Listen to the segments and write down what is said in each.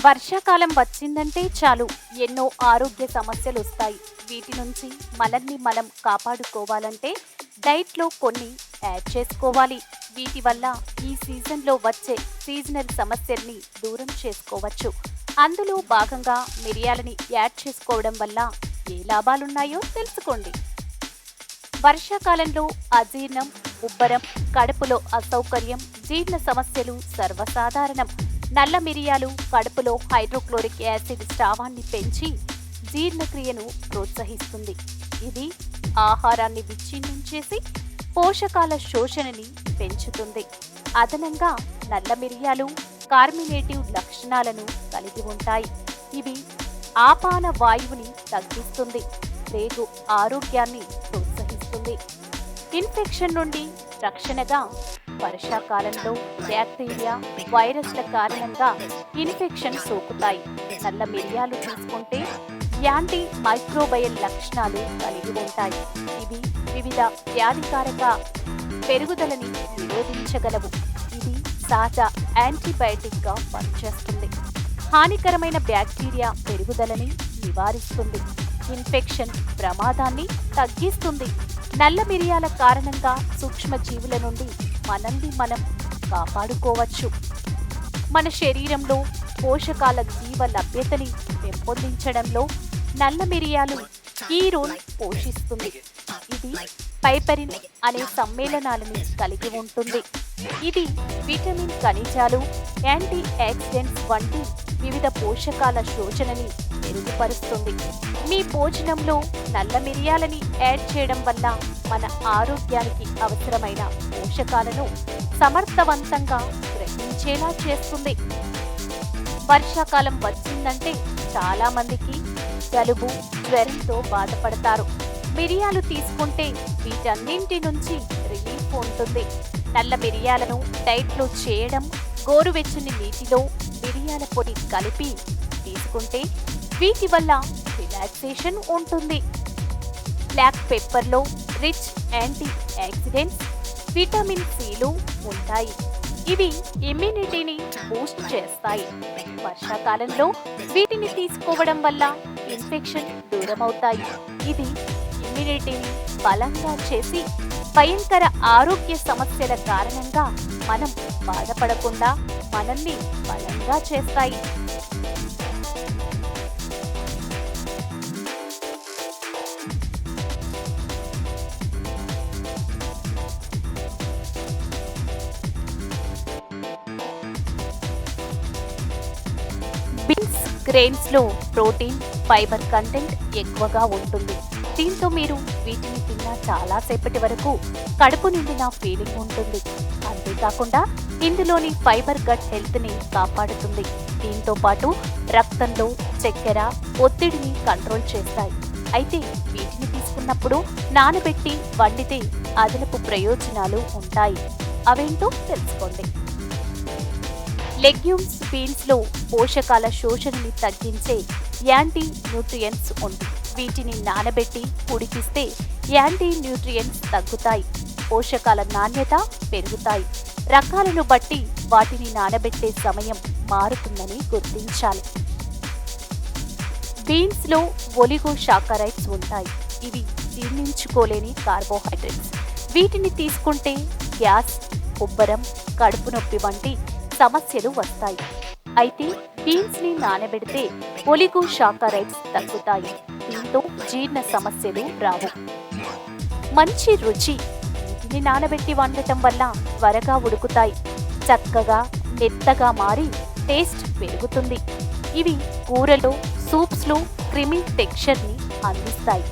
వర్షాకాలం వచ్చిందంటే చాలు ఎన్నో ఆరోగ్య సమస్యలు వస్తాయి. వీటి నుంచి మనల్ని మనం కాపాడుకోవాలంటే డైట్లో కొన్ని యాడ్ చేసుకోవాలి. వీటి వల్ల ఈ సీజన్లో వచ్చే సీజనల్ సమస్యల్ని దూరం చేసుకోవచ్చు. అందులో భాగంగా మిరియాలని యాడ్ చేసుకోవడం వల్ల ఏ లాభాలున్నాయో తెలుసుకోండి. వర్షాకాలంలో అజీర్ణం, ఉబ్బరం, కడుపులో అసౌకర్యం, జీర్ణ సమస్యలు సర్వసాధారణం. నల్ల మిరియాలు కడుపులో హైడ్రోక్లోరిక్ యాసిడ్ స్రావాన్ని పెంచి జీర్ణక్రియను ప్రోత్సహిస్తుంది. ఇది ఆహారాన్ని విచ్ఛిన్నం చేసి పోషకాల శోషణని పెంచుతుంది. అదనంగా నల్ల మిరియాలు కార్మినేటివ్ లక్షణాలను కలిగి ఉంటాయి. ఇవి ఆపాన వాయువుని తగ్గిస్తుంది, రేగు ఆరోగ్యాన్ని ప్రోత్సహిస్తుంది. ఇన్ఫెక్షన్ నుండి రక్షణగా వర్షాకాలంలో బ్యాక్టీరియా, వైరస్ల కారణంగా ఇన్ఫెక్షన్ సోకుతాయి. నల్ల మిరియాలు తీసుకుంటే యాంటీ మైక్రోబయల్ లక్షణాలు కలిగి ఉంటాయి. ఇవి వివిధ వ్యాధికారక పెరుగుదలని నిరోధించగలవు. ఇది సహజ యాంటీబయాటిక్గా పనిచేస్తుంది. హానికరమైన బ్యాక్టీరియా పెరుగుదలని నివారిస్తుంది. ఇన్ఫెక్షన్ ప్రమాదాన్ని తగ్గిస్తుంది. నల్ల మిరియాల కారణంగా సూక్ష్మజీవుల నుండి మనల్ని మనం కాపాడుకోవచ్చు. మన శరీరంలో పోషకాల జీవ లభ్యతని పెంపొందించడంలో నల్ల మిరియాలు ఈ రోల్ పోషిస్తుంది. ఇది పైపెరిన్ అనే సమ్మేళనాలను కలిగి ఉంటుంది. ఇది విటమిన్, ఖనిజాలు, యాంటీ ఆక్సిడెంట్స్ వంటి వివిధ పోషకాల శోషణని మెరుగుపరుస్తుంది. మీ భోజనంలో నల్ల మిరియాలని యాడ్ చేయడం వల్ల మన ఆరోగ్యానికి అవసరమైన పోషకాలను సమర్థవంతంగా గ్రహించేలా చేస్తుంది. వర్షాకాలం వచ్చిందంటే చాలా మందికి జలుబు, జ్వరంతో బాధపడతారు. మిరియాలు తీసుకుంటే వీటన్నింటి నుంచి రిలీఫ్ ఉంటుంది. నల్ల మిరియాలను డైట్లో చేయడం, గోరువెచ్చని నీటిలో మిరియాల పొడి కలిపి తీసుకుంటే వీటి వల్ల రిలాక్సేషన్ ఉంటుంది. బ్లాక్ పెప్పర్లో రిచ్ యాంటీ ఆక్సిడెంట్స్, విటమిన్ సిలు ఉంటాయి. ఇవి ఇమ్యూనిటీని బూస్ట్ చేస్తాయి. వర్షాకాలంలో వీటిని తీసుకోవడం వల్ల ఇన్ఫెక్షన్ దూరమవుతాయి. ఇది ఇమ్యూనిటీని బలంగా చేసి భయంకర ఆరోగ్య సమస్యల కారణంగా మనం బాధపడకుండా మనల్ని బలంగా చేస్తాయి. బీన్స్, గ్రెయిన్స్లో ప్రోటీన్, ఫైబర్ కంటెంట్ ఎక్కువగా ఉంటుంది. దీంతో మీరు వీటిని తిన్న చాలాసేపటి వరకు కడుపు నిండిన ఫీలింగ్ ఉంటుంది. అంతేకాకుండా ఇందులోని ఫైబర్ గట్ హెల్త్ని కాపాడుతుంది. దీంతో పాటు రక్తంలో చక్కెర, ఒత్తిడిని కంట్రోల్ చేస్తాయి. అయితే వీటిని తీసుకున్నప్పుడు నానబెట్టి వండితే అదనపు ప్రయోజనాలు ఉంటాయి. అవేంటో తెలుసుకోండి. లెగ్యూమ్స్, బీన్స్లో పోషకాల శోషణని తగ్గించే యాంటీ న్యూట్రియంట్స్ ఉంది. వీటిని నానబెట్టి ఉడికిస్తే యాంటీ న్యూట్రియంట్స్ తగ్గుతాయి, పోషకాల నాణ్యత పెరుగుతాయి. రకాలను బట్టి వాటిని నానబెట్టే సమయం మారుతుందని గుర్తించాలి. బీన్స్లో ఒలిగోసాకరైడ్స్ ఉంటాయి. ఇవి జీర్ణించుకోలేని కార్బోహైడ్రేట్స్. వీటిని తీసుకుంటే గ్యాస్, ఉబ్బరం, కడుపు నొప్పి వంటి సమస్యలు వస్తాయి. అయితే బీన్స్ ని నానబెడితే ఒలిగోసాకరైడ్స్ తగ్గుతాయి. దీంతో జీర్ణ సమస్యలు రావు. మంచి రుచి. వీటిని నానబెట్టి వండటం వల్ల త్వరగా ఉడుకుతాయి, చక్కగా మెత్తగా మారి టేస్ట్ పెరుగుతుంది. ఇవి కూరలో, సూప్స్లో క్రిమీ టెక్స్చర్ని అందిస్తాయి.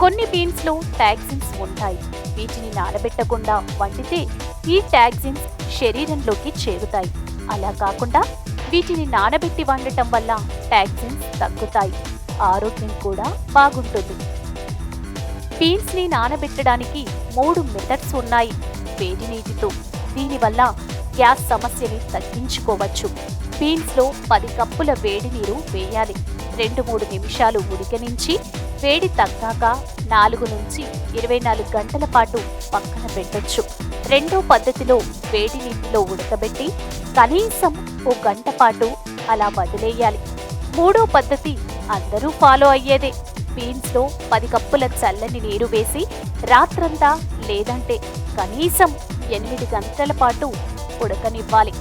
కొన్ని బీన్స్లో టాక్సిన్స్ ఉంటాయి. వీటిని నానబెట్టకుండా వండితే ఈ టాక్సిన్స్ శరీరంలోకి చేరుతాయి. అలా కాకుండా వీటిని నానబెట్టి వండటం వల్ల టాక్సిన్స్ తగ్గుతాయి, ఆరోగ్యం కూడా బాగుంటుంది. బీన్స్ ని నానబెట్టడానికి 3 మెథడ్స్ ఉన్నాయి. వేడి నీటితో. దీనివల్ల గ్యాస్ సమస్యని తగ్గించుకోవచ్చు. బీన్స్లో 10 కప్పుల వేడి నీరు వేయాలి. 2-3 నిమిషాలు ఉడికనించి వేడి తగ్గాక 4 నుంచి 24 గంటల పాటు పక్కన పెట్టొచ్చు. రెండో పద్ధతిలో వేడి నీటిలో ఉడకబెట్టి కనీసం 1 గంట పాటు అలా వదిలేయాలి. మూడో పద్ధతి అందరూ ఫాలో అయ్యేదే. బీన్స్లో 10 కప్పుల చల్లని నీరు వేసి రాత్రంతా లేదంటే కనీసం 8 గంటల పాటు ఉడకనివ్వాలి.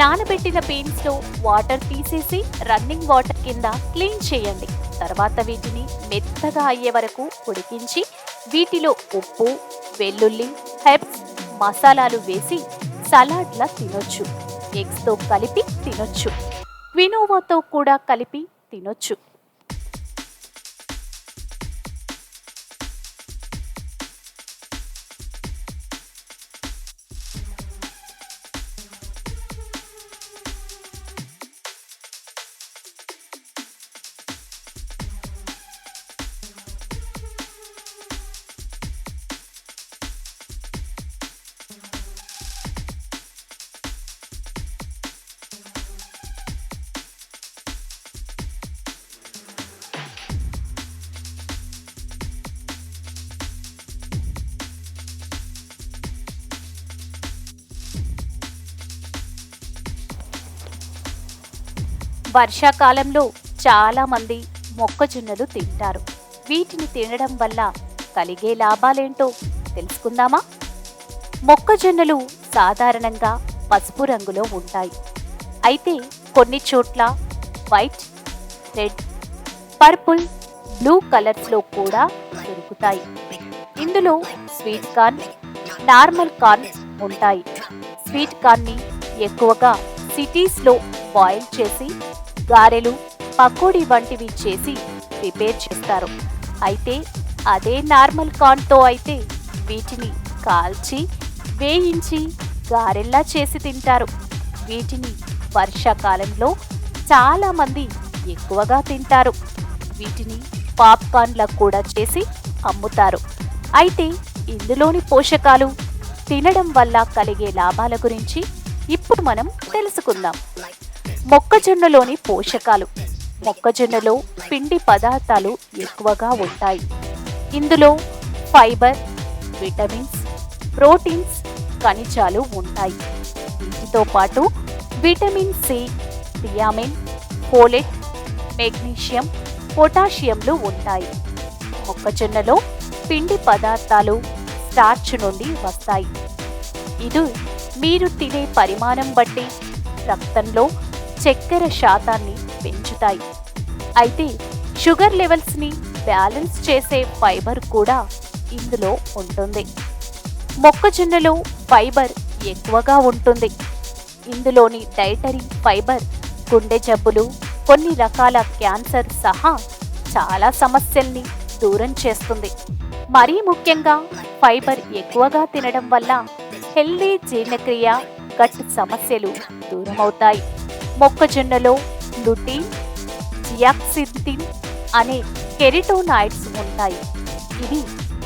నానబెట్టిన బీన్స్లో వాటర్ తీసేసి రన్నింగ్ వాటర్ కింద క్లీన్ చేయండి. తర్వాత వీటిని మెత్తగా అయ్యే వరకు ఉడికించి వీటిలో ఉప్పు, వెల్లుల్లి, హెర్బ్స్, మసాలాలు వేసి సలాడ్లా తినొచ్చు. ఎగ్స్తో కలిపి తినొచ్చు. క్వినోవాతో కూడా కలిపి తినొచ్చు. వర్షాకాలంలో చాలా మంది మొక్కజొన్నలు తింటారు. వీటిని తినడం వల్ల కలిగే లాభాలేంటో తెలుసుకుందామా? మొక్కజొన్నలు సాధారణంగా పసుపు రంగులో ఉంటాయి. అయితే కొన్ని చోట్ల వైట్, రెడ్, పర్పుల్, బ్లూ కలర్స్లో కూడా దొరుకుతాయి. ఇందులో స్వీట్ కార్న్, నార్మల్ కార్న్ ఉంటాయి. స్వీట్ కార్న్ని ఎక్కువగా సిటీస్లో బాయిల్ చేసి గారెలు, పకోడీ వంటివి చేసి ప్రిపేర్ చేస్తారు. అయితే అదే నార్మల్ కార్న్తో అయితే వీటిని కాల్చి, వేయించి గారెల్లా చేసి తింటారు. వీటిని వర్షాకాలంలో చాలామంది ఎక్కువగా తింటారు. వీటిని పాప్కార్న్లా కూడా చేసి అమ్ముతారు. అయితే ఇందులోని పోషకాలు, తినడం వల్ల కలిగే లాభాల గురించి ఇప్పుడు మనం తెలుసుకుందాం. మొక్కజొన్నలోని పోషకాలు. మొక్కజొన్నలో పిండి పదార్థాలు ఎక్కువగా ఉంటాయి. ఇందులో ఫైబర్, విటమిన్స్, ప్రోటీన్స్, ఖనిజాలు ఉంటాయి. వీటితో పాటు vitamin C, thiamine, folate, magnesium, పొటాషియంలు ఉంటాయి. మొక్కజొన్నలో పిండి పదార్థాలు స్టార్చ్ నుండి వస్తాయి. ఇది మీరు తినే పరిమాణం బట్టి రక్తంలో చక్కెర శాతాన్ని పెంచుతాయి. అయితే షుగర్ లెవెల్స్ని బ్యాలెన్స్ చేసే ఫైబర్ కూడా ఇందులో ఉంటుంది. మొక్కజొన్నలో ఫైబర్ ఎక్కువగా ఉంటుంది. ఇందులోని డైటరీ ఫైబర్ గుండె జబ్బులు, కొన్ని రకాల క్యాన్సర్ సహా చాలా సమస్యల్ని దూరం చేస్తుంది. మరీ ముఖ్యంగా ఫైబర్ ఎక్కువగా తినడం వల్ల హెల్దీ జీర్ణక్రియ, గట్ సమస్యలు దూరమవుతాయి. మొక్కజొన్నలో గ్లూటిన్, జియాక్సింథిన్ అనే కెరిటోనాయిడ్స్ ఉంటాయి. ఇవి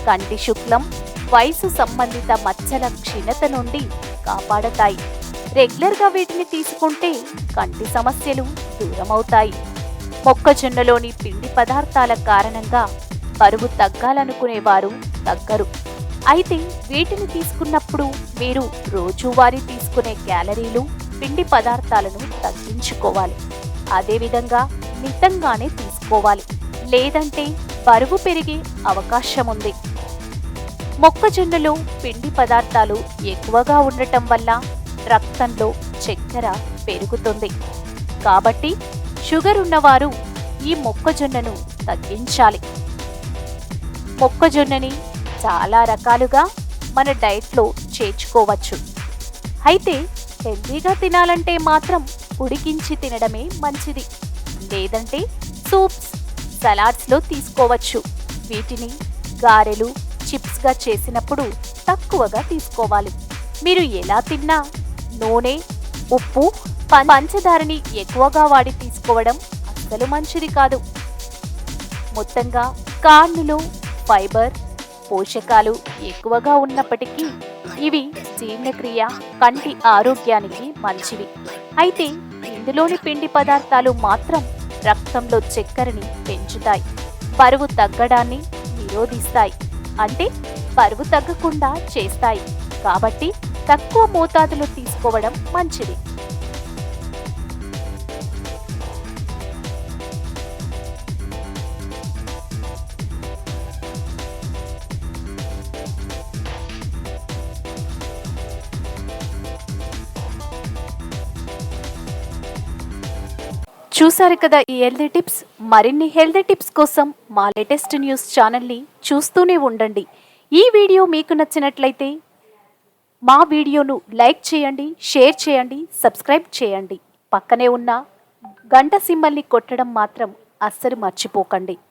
కంటి శుక్లం, వయసు సంబంధిత మచ్చల క్షీణత నుండి కాపాడతాయి. రెగ్యులర్గా వీటిని తీసుకుంటే కంటి సమస్యలు దూరమవుతాయి. మొక్కజొన్నలోని పిండి పదార్థాల కారణంగా బరువు తగ్గాలనుకునేవారు తగ్గరు. అయితే వీటిని తీసుకున్నప్పుడు మీరు రోజువారీ తీసుకునే క్యాలరీలు, పిండి పదార్థాలను తగ్గించుకోవాలి. అదేవిధంగా మితంగానే తీసుకోవాలి, లేదంటే బరువు పెరిగే అవకాశం ఉంది. మొక్కజొన్నలో పిండి పదార్థాలు ఎక్కువగా ఉండటం వల్ల రక్తంలో చక్కెర పెరుగుతుంది. కాబట్టి షుగర్ ఉన్నవారు ఈ మొక్కజొన్నను తగ్గించాలి. మొక్కజొన్నని చాలా రకాలుగా మన డైట్లో చేర్చుకోవచ్చు. అయితే హెల్తీగా తినాలంటే మాత్రం ఉడికించి తినడమే మంచిది. లేదంటే సూప్స్, సలాడ్స్లో తీసుకోవచ్చు. వీటిని గారెలు, చిప్స్గా చేసినప్పుడు తక్కువగా తీసుకోవాలి. మీరు ఎలా తిన్నా నూనె, ఉప్పు, పంచదారని ఎక్కువగా వాడి తీసుకోవడం అస్సలు మంచిది కాదు. మొత్తంగా కార్న్లో ఫైబర్, పోషకాలు ఎక్కువగా ఉన్నప్పటికీ ఇవి జీర్ణక్రియ, కంటి ఆరోగ్యానికి మంచివి. అయితే ఇందులోని పిండి పదార్థాలు మాత్రం రక్తంలో చక్కెరని పెంచుతాయి, బరువు తగ్గడాన్ని నిరోధిస్తాయి. అంటే బరువు తగ్గకుండా చేస్తాయి. కాబట్టి తక్కువ మోతాదులో తీసుకోవడం మంచిది. చూసారు కదా ఈ హెల్దీ టిప్స్. మరిన్ని హెల్దీ టిప్స్ కోసం మా లేటెస్ట్ న్యూస్ ఛానల్ని చూస్తూనే ఉండండి. ఈ వీడియో మీకు నచ్చినట్లయితే మా వీడియోను లైక్ చేయండి, షేర్ చేయండి, సబ్స్క్రైబ్ చేయండి. పక్కనే ఉన్న గంట సింబల్ని కొట్టడం మాత్రం అస్సలు మర్చిపోకండి.